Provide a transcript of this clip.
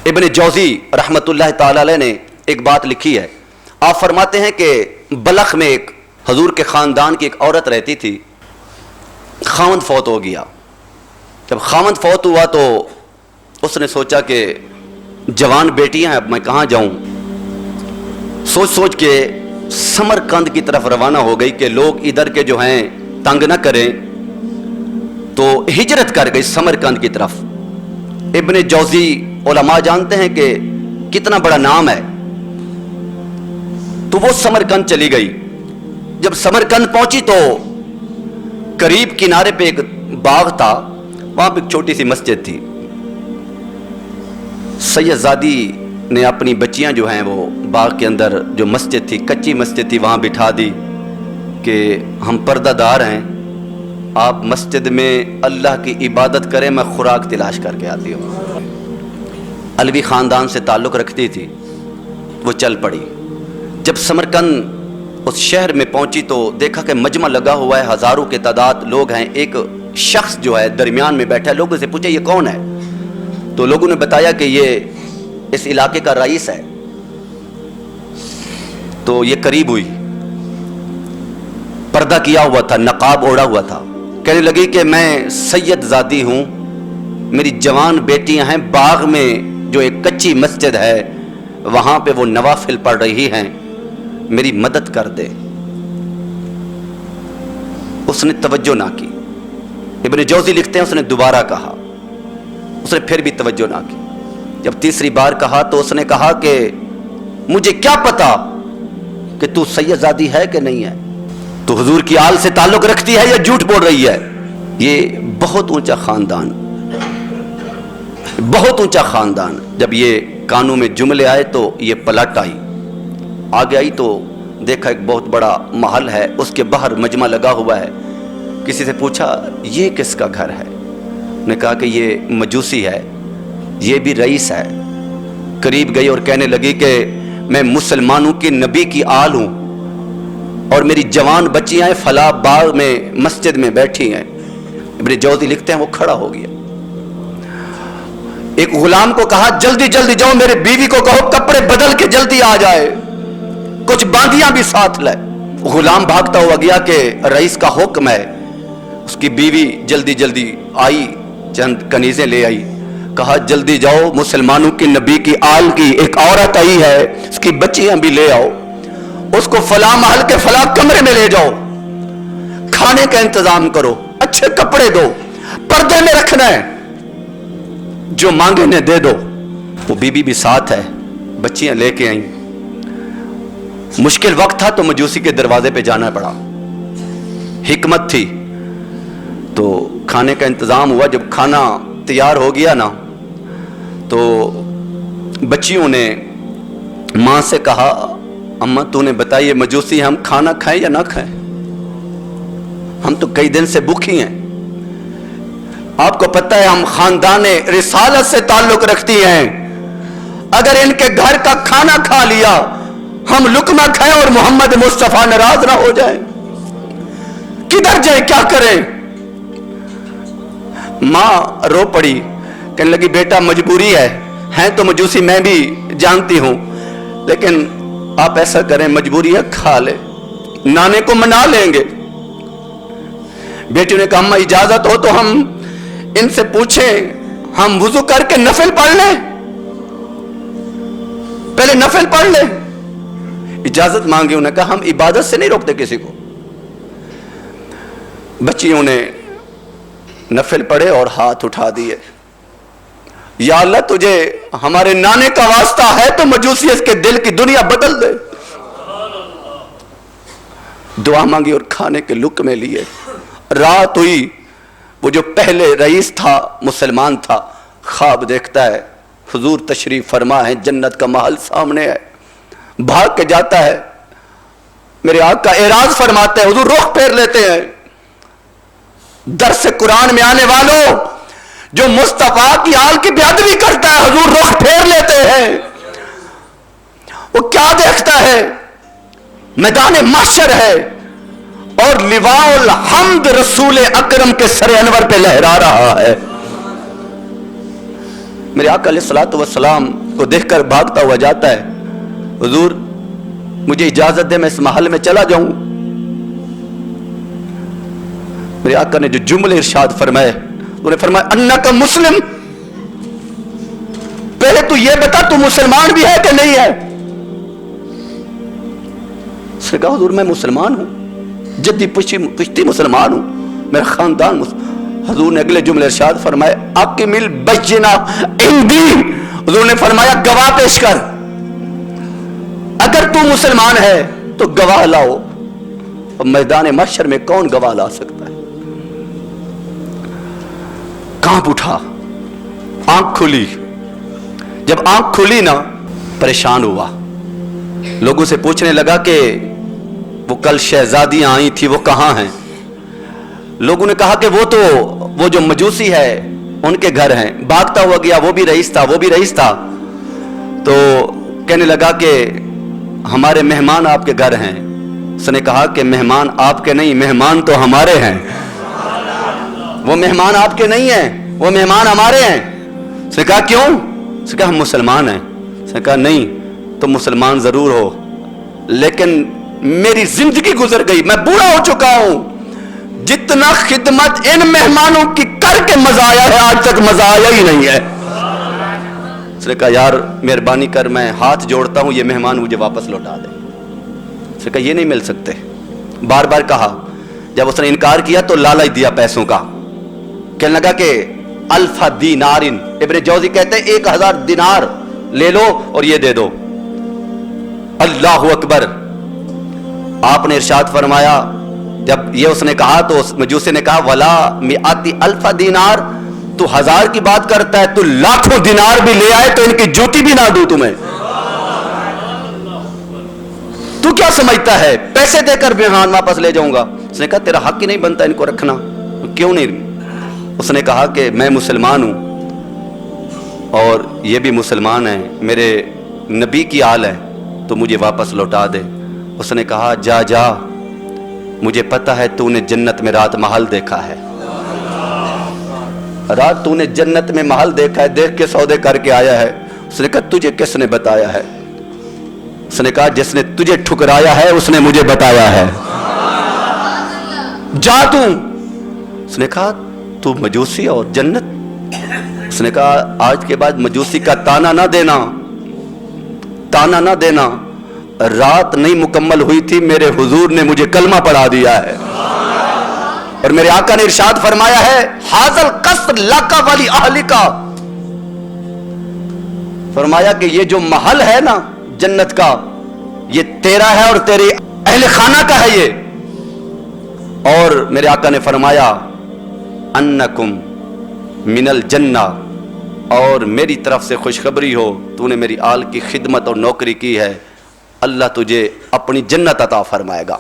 ابن جوزی रहमतुल्लाह ताला अलैह ने एक बात लिखी है। आप फरमाते हैं कि बलख में एक हजूर के ख़ानदान की एक औरत रहती थी। खामद फौत हो गया। जब खामद फौत हुआ तो उसने सोचा कि जवान बेटियां हैं, अब मैं कहाँ जाऊँ। सोच सोच के समरकंद की तरफ रवाना हो गई कि लोग इधर के जो हैं तंग न करें, तो हिजरत कर गई समरकंद की तरफ। इब्न जौजी उलमा जानते हैं कि कितना बड़ा नाम है। तो वो समरकंद चली गई। जब समरकंद पहुंची तो करीब किनारे पे एक बाग था, वहां पे एक छोटी सी मस्जिद थी। सैयदजादी ने अपनी बच्चियां जो हैं वो बाग के अंदर जो मस्जिद थी, कच्ची मस्जिद थी, वहां बिठा दी कि हम पर्दादार हैं, आप मस्जिद में अल्लाह की इबादत करें, मैं खुराक तलाश करके आती हूँ। अलवी ख़ानदान से ताल्लुक़ रखती थी। वो चल पड़ी। जब समरकंद उस शहर में पहुंची तो देखा कि मजमा लगा हुआ है, हज़ारों के तादाद लोग हैं। एक शख्स जो है दरमियान में बैठा है। लोगों से पूछा ये कौन है, तो लोगों ने बताया कि ये इस इलाके का रईस है। तो ये करीब हुई, पर्दा किया हुआ था, नकाब ओढ़ा हुआ था। कहने लगी कि मैं सैयदजादी हूँ, मेरी जवान बेटियां हैं, बाग में जो एक कच्ची मस्जिद है वहां पे वो नवाफिल पढ़ रही हैं, मेरी मदद कर दे। उसने तवज्जो ना की। इब्न जौजी लिखते हैं उसने दोबारा कहा, उसने फिर भी तवज्जो ना की। जब तीसरी बार कहा तो उसने कहा कि मुझे क्या पता कि तू सैयदजादी है कि नहीं है, तो हुजूर की आल से ताल्लुक रखती है या झूठ बोल रही है। ये बहुत ऊंचा खानदान, बहुत ऊंचा खानदान। जब ये कानों में जुमले आए तो ये पलट आई। आगे आई तो देखा एक बहुत बड़ा महल है, उसके बाहर मजमा लगा हुआ है। किसी से पूछा ये किसका घर है, ने कहा कि ये मजूसी है, ये भी रईस है। करीब गई और कहने लगी कि मैं मुसलमानों के नबी की आल हूं और मेरी जवान बच्चियां हैं, फला बाग में मस्जिद में बैठी हैं। इब्न जौजी लिखते हैं वो खड़ा हो गया। एक गुलाम को कहा जल्दी जल्दी जाओ, मेरे बीवी को कहो कपड़े बदल के जल्दी आ जाए, कुछ बांदियां भी साथ लाए। गुलाम भागता हुआ गया कि रईस का हुक्म है। उसकी बीवी जल्दी जल्दी आई, चंद कनीजें ले आई। कहा जल्दी जाओ, मुसलमानों के नबी की आल की एक औरत आई है, उसकी बच्चियां भी ले आओ, उसको फला महल के फला कमरे में ले जाओ, खाने का इंतजाम करो, अच्छे कपड़े दो, पर्दे में रखना है, जो मांगे ने दे दो। वो बीबी भी साथ है, बच्चियां लेके आई। मुश्किल वक्त था तो मजूसी के दरवाजे पे जाना पड़ा। हिकमत थी तो खाने का इंतजाम हुआ। जब खाना तैयार हो गया ना तो बच्चियों ने मां से कहा अम्मा तूने बताइए मजूसी हम खाना खाएं या ना खाएं, हम तो कई दिन से भूखी हैं। आपको पता है हम खानदान रिसालत से ताल्लुक रखती हैं, अगर इनके घर का खाना खा लिया हम लुकमा खाएं और मोहम्मद मुस्तफा नाराज ना हो जाए, किधर जाए क्या करें। मां रो पड़ी, कहने लगी बेटा मजबूरी है तो मजूसी मैं भी जानती हूं, लेकिन आप ऐसा करें मजबूरी है खा ले, नाने को मना लेंगे। बेटी ने कहा अम्मा इजाजत हो तो हम इनसे पूछें, हम वुजू करके नफिल पढ़ लें, पहले नफिल पढ़ लें। इजाजत मांगी, उन्होंने कहा हम इबादत से नहीं रोकते किसी को। बच्चियों ने नफिल पढ़े और हाथ उठा दिए, या अल्लाह तुझे हमारे नाने का वास्ता है तो मजूसियत के दिल की दुनिया बदल दे। दुआ मांगी और खाने के लुक्मे लिए। रात हुई, वो जो पहले रईस था मुसलमान था, ख्वाब देखता है हुजूर तशरीफ फरमा है, जन्नत का महल सामने है, भाग के जाता है, मेरे आका एराज फरमाते हैं, हुजूर रुख फेर लेते हैं। दर्स कुरान में आने वालों, जो मुस्तफा की आल की बेअदबी करता है हुजूर रुख फेर लेते हैं। वो क्या देखता है, मैदान महशर है और लिवाउल हम्द रसूल अकरम के सरे अनवर पे लहरा रहा है। मेरे आका अलैहिस्सलातु वस्सलाम को देखकर भागता हुआ जाता है, हुजूर मुझे इजाजत दे मैं इस महल में चला जाऊं। मेरे आका ने जो जुमले इरशाद फरमाए, उन्हें फरमाया अन्नका मुस्लिम, पहले तू ये बता तू मुसलमान भी है कि नहीं है। उसने कहा हुजूर मैं मुसलमान हूं, जद्दी पुश्ती मुसलमान हूं, मेरा खानदान हुजूर ने अगले जुमले इरशाद फरमाए अकिमिल बय्यिना इंदी, हुजूर ने फरमाया गवाह पेश कर, अगर तू मुसलमान है तो गवाह लाओ। और मैदान महशर में कौन गवाह ला सकता है? कांप उठा, आंख खुली। जब आंख खुली ना, परेशान हुआ, लोगों से पूछने लगा कि वो कल शहजादियां आई थी वो कहां हैं। लोगों ने कहा कि वो जो मजूसी है उनके घर हैं। भागता हुआ गया, वो भी रईस था। तो कहने लगा कि हमारे मेहमान आपके घर हैं। उसने कहा कि मेहमान आपके नहीं, मेहमान तो हमारे हैं। वो मेहमान आपके नहीं हैं, वो मेहमान हमारे हैं। उसने कहा क्यों? उसने कहा हम मुसलमान हैं। उसने कहा नहीं, तुम मुसलमान जरूर हो, लेकिन मेरी जिंदगी गुजर गई, मैं बूढ़ा हो चुका हूं, जितना खिदमत इन मेहमानों की करके मजा आया है आज तक मजा आया ही नहीं है। उसने कहा यार मेहरबानी कर, मैं हाथ जोड़ता हूं, ये मेहमान मुझे वापस लौटा दे। उसने कहा ये नहीं मिल सकते। बार बार कहा, जब उसने इनकार किया तो लालच दिया पैसों का। कहने लगा कि अल्फा दीनारिन, इब्ने जौजी कहते हैं 1000 दिनार ले लो और ये दे दो। अल्लाहु अकबर। आपने इरशाद फरमाया, जब ये उसने कहा तो उस मजूसी ने कहा वला मिआती अल्फा दीनार, तू 1000 की बात करता है, तू लाखों दिनार भी ले आए तो इनकी जूती भी ना दूं तुम्हें। तू क्या समझता है पैसे देकर मेहमान वापस ले जाऊंगा? उसने कहा तेरा हक ही नहीं बनता इनको रखना। क्यों नहीं? उसने कहा कि मैं मुसलमान हूं और ये भी मुसलमान है, मेरे नबी की आल है, तो मुझे वापस लौटा दे। उसने कहा जा जा, मुझे पता है तूने जन्नत में रात महल देखा है, रात तूने जन्नत में महल देखा है, देख के सौदे करके आया है। उसने कहा तुझे किसने बताया है? उसने कहा जिसने तुझे ठुकराया है उसने मुझे बताया है, जा तू। उसने कहा तू मजूसी और जन्नत। उसने कहा आज के बाद मजूसी का ताना ना देना, ताना ना देना। रात नहीं मुकम्मल हुई थी, मेरे हुजूर ने मुझे कलमा पढ़ा दिया है और मेरे आका ने इरशाद फरमाया है हाजल कस्र लका वाली अहलिका, फरमाया कि ये जो महल है ना जन्नत का, ये तेरा है और तेरे अहले खाना का है ये। और मेरे आका ने फरमाया अन्नकुम मिनल जन्ना, और मेरी तरफ से खुशखबरी हो, तूने मेरी आल की खिदमत और नौकरी की है, अल्लाह तुझे अपनी जन्नत अता फरमाएगा।